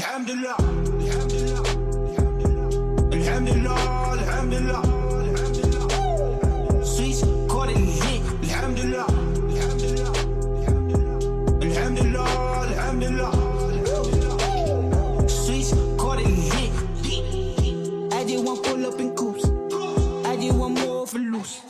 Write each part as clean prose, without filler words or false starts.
Alhamdulillah, alhamdulillah, alhamdulillah, alhamdulillah, alhamdulillah. Sweets caught it hit. Alhamdulillah, alhamdulillah, alhamdulillah, alhamdulillah, alhamdulillah. Sweets caught it hit. I just want pull up in coops. I just want more for loose.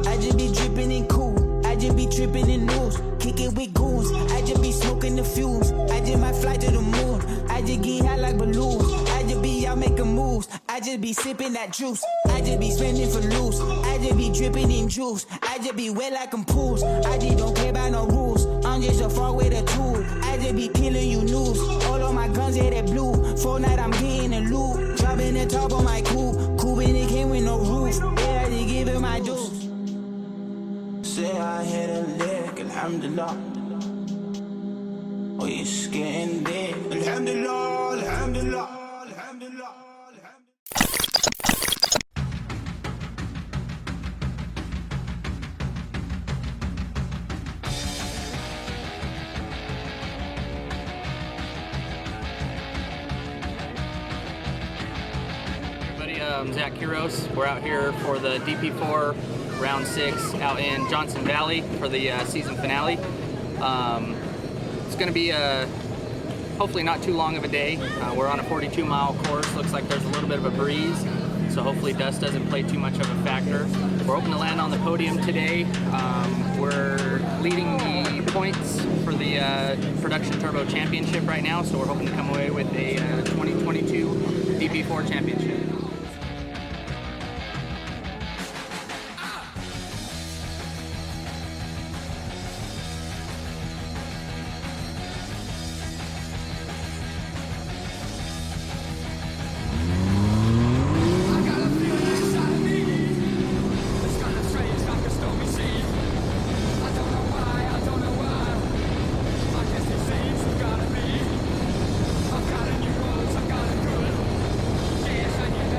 I just be dripping in cool. I just be tripping in news. Kick it with goons. I just be smoking the fumes. I just might fly to the moon. I just get high like balloons. I just be out making moves. I just be sipping that juice. I just be spending for loose. I just be dripping in juice. I just be wet like I'm pools. I just don't care about no rules. I'm just a far with a tool. I just be killing you news. All of my guns hit that blue. Fortnite I'm getting a loot. Dropping the top on my coupe. Coupe and it came with no roof. Yeah, I just give it my juice. Say I hit a lick, alhamdulillah. Oh, you're getting dead. Alhamdulillah, alhamdulillah, alhamdulillah, Everybody, I'm Zach Quiros. We're out here for the DP4 Round 6 out in Johnson Valley for the season finale. It's going to be hopefully not too long of a day. We're on a 42-mile course. Looks like there's a little bit of a breeze, so hopefully dust doesn't play too much of a factor. We're hoping to land on the podium today. We're leading the points for the Production Turbo Championship right now, so we're hoping to come away with a 2022 DP4 Championship. I've got a new rose, I've got a good. Yeah.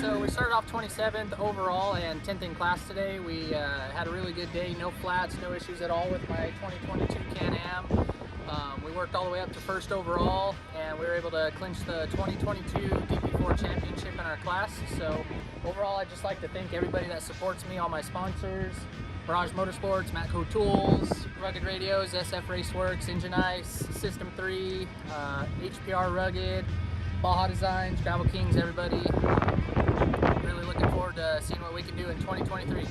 So we started off 27th overall and 10th in class today. We had a really good day, no flats, no issues at all with my 2022 Can-Am. We worked all the way up to first overall, and we were able to clinch the 2022 DP4 Championship in our class. So overall, I'd just like to thank everybody that supports me, all my sponsors, Mirage Motorsports, Matco Tools, Rugged Radios, SF Raceworks, Engine Ice, System 3, HPR Rugged, Baja Designs, Gravel Kings, everybody. Really looking forward to seeing what we can do in 2023.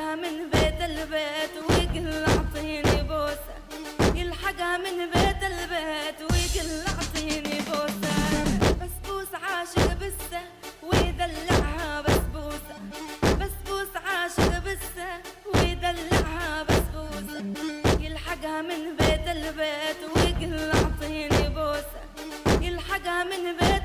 من بيت البيت ويقل اعطيني بوسه، يلحقها من بيت البيت ويقل اعطيني بوسه، بسبوس عاشق بسه ويدلعها بسبوسه، بسبوس عاشق بسه ويدلعها بسبوسه، يلحقها من بيت البيت ويقل اعطيني بوسه، يلحقها من بيت